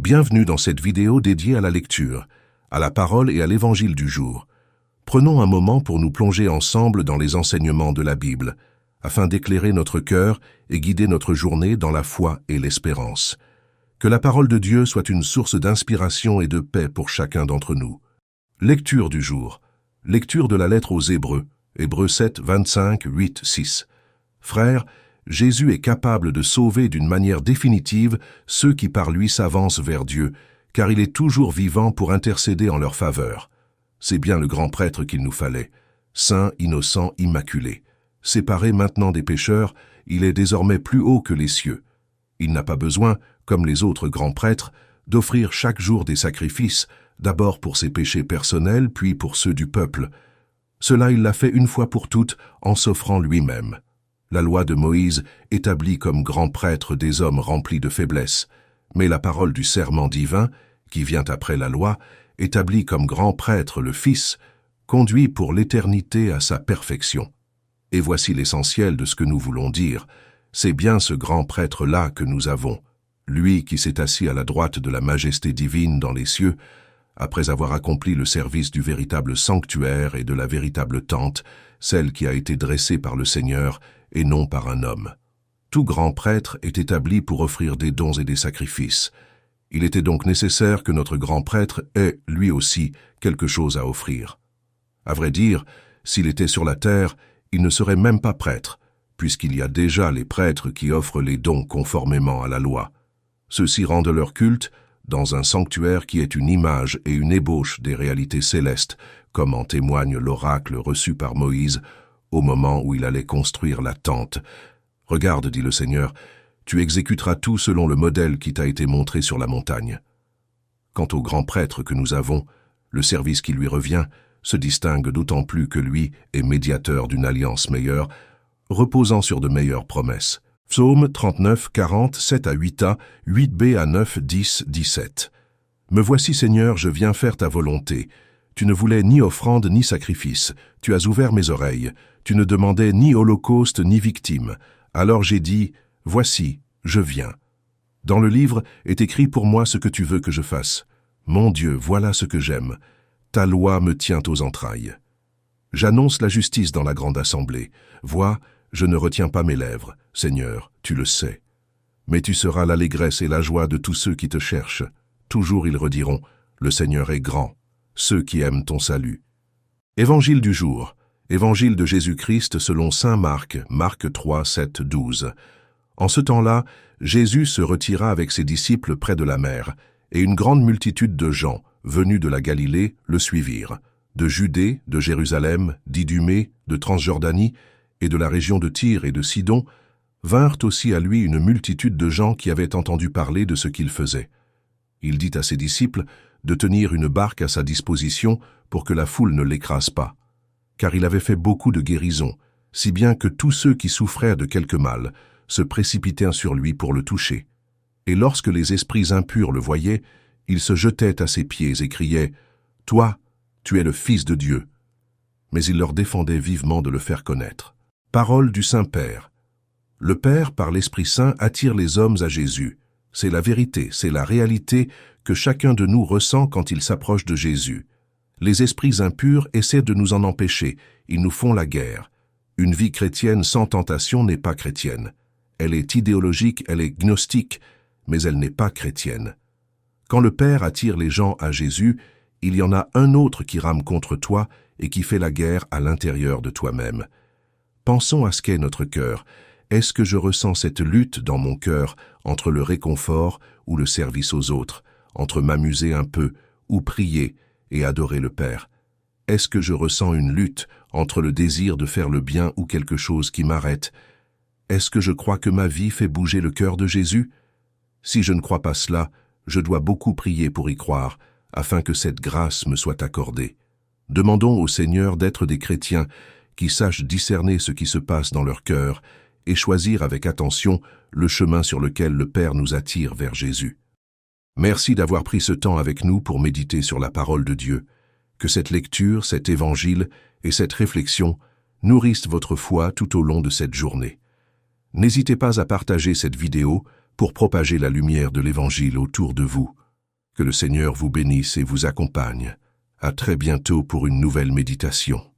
Bienvenue dans cette vidéo dédiée à la lecture, à la parole et à l'évangile du jour. Prenons un moment pour nous plonger ensemble dans les enseignements de la Bible, afin d'éclairer notre cœur et guider notre journée dans la foi et l'espérance. Que la parole de Dieu soit une source d'inspiration et de paix pour chacun d'entre nous. Lecture du jour. Lecture de la lettre aux Hébreux, Hébreux 7, 25, 8, 6. Frères, Jésus est capable de sauver d'une manière définitive ceux qui par lui s'avancent vers Dieu, car il est toujours vivant pour intercéder en leur faveur. C'est bien le grand prêtre qu'il nous fallait, saint, innocent, immaculé. Séparé maintenant des pécheurs, il est désormais plus haut que les cieux. Il n'a pas besoin, comme les autres grands prêtres, d'offrir chaque jour des sacrifices, d'abord pour ses péchés personnels, puis pour ceux du peuple. Cela il l'a fait une fois pour toutes en s'offrant lui-même. La loi de Moïse établit comme grand prêtre des hommes remplis de faiblesse, mais la parole du serment divin, qui vient après la loi, établit comme grand prêtre le Fils, conduit pour l'éternité à sa perfection. Et voici l'essentiel de ce que nous voulons dire. C'est bien ce grand prêtre-là que nous avons, lui qui s'est assis à la droite de la majesté divine dans les cieux, après avoir accompli le service du véritable sanctuaire et de la véritable tente, celle qui a été dressée par le Seigneur et non par un homme. Tout grand prêtre est établi pour offrir des dons et des sacrifices. Il était donc nécessaire que notre grand prêtre ait, lui aussi, quelque chose à offrir. À vrai dire, s'il était sur la terre, il ne serait même pas prêtre, puisqu'il y a déjà les prêtres qui offrent les dons conformément à la loi. Ceux-ci rendent leur culte dans un sanctuaire qui est une image et une ébauche des réalités célestes, comme en témoigne l'oracle reçu par Moïse au moment où il allait construire la tente. « Regarde, dit le Seigneur, tu exécuteras tout selon le modèle qui t'a été montré sur la montagne. » Quant au grand prêtre que nous avons, le service qui lui revient se distingue d'autant plus que lui est médiateur d'une alliance meilleure, reposant sur de meilleures promesses. Psaume 39, 40, 7 à 8a, 8b à 9, 10, 17. « Me voici, Seigneur, je viens faire ta volonté. Tu ne voulais ni offrande ni sacrifice. Tu as ouvert mes oreilles. Tu ne demandais ni holocauste ni victime. Alors j'ai dit, voici, je viens. Dans le livre est écrit pour moi ce que tu veux que je fasse. Mon Dieu, voilà ce que j'aime. Ta loi me tient aux entrailles. J'annonce la justice dans la grande assemblée. Vois, je ne retiens pas mes lèvres. Seigneur, tu le sais. Mais tu seras l'allégresse et la joie de tous ceux qui te cherchent. Toujours ils rediront, le Seigneur est grand. Ceux qui aiment ton salut. Évangile du jour. Évangile de Jésus-Christ selon saint Marc, Marc 3, 7, 12. En ce temps-là, Jésus se retira avec ses disciples près de la mer, et une grande multitude de gens, venus de la Galilée, le suivirent. De Judée, de Jérusalem, d'Idumée, de Transjordanie, et de la région de Tyr et de Sidon, vinrent aussi à lui une multitude de gens qui avaient entendu parler de ce qu'il faisait. Il dit à ses disciples de tenir une barque à sa disposition pour que la foule ne l'écrase pas, car il avait fait beaucoup de guérisons, si bien que tous ceux qui souffraient de quelque mal se précipitèrent sur lui pour le toucher. Et lorsque les esprits impurs le voyaient, ils se jetaient à ses pieds et criaient « Toi, tu es le Fils de Dieu !» Mais il leur défendait vivement de le faire connaître. Parole du Saint-Père. Le Père, par l'Esprit Saint, attire les hommes à Jésus. C'est la vérité, c'est la réalité que chacun de nous ressent quand il s'approche de Jésus. Les esprits impurs essaient de nous en empêcher, ils nous font la guerre. Une vie chrétienne sans tentation n'est pas chrétienne. Elle est idéologique, elle est gnostique, mais elle n'est pas chrétienne. Quand le Père attire les gens à Jésus, il y en a un autre qui rame contre toi et qui fait la guerre à l'intérieur de toi-même. Pensons à ce qu'est notre cœur. Est-ce que je ressens cette lutte dans mon cœur entre le réconfort ou le service aux autres, entre m'amuser un peu ou prier et adorer le Père? Est-ce que je ressens une lutte entre le désir de faire le bien ou quelque chose qui m'arrête? Est-ce que je crois que ma vie fait bouger le cœur de Jésus? Si je ne crois pas cela, je dois beaucoup prier pour y croire, afin que cette grâce me soit accordée. Demandons au Seigneur d'être des chrétiens qui sachent discerner ce qui se passe dans leur cœur et choisir avec attention le chemin sur lequel le Père nous attire vers Jésus. Merci d'avoir pris ce temps avec nous pour méditer sur la parole de Dieu. Que cette lecture, cet évangile et cette réflexion nourrissent votre foi tout au long de cette journée. N'hésitez pas à partager cette vidéo pour propager la lumière de l'Évangile autour de vous. Que le Seigneur vous bénisse et vous accompagne. À très bientôt pour une nouvelle méditation.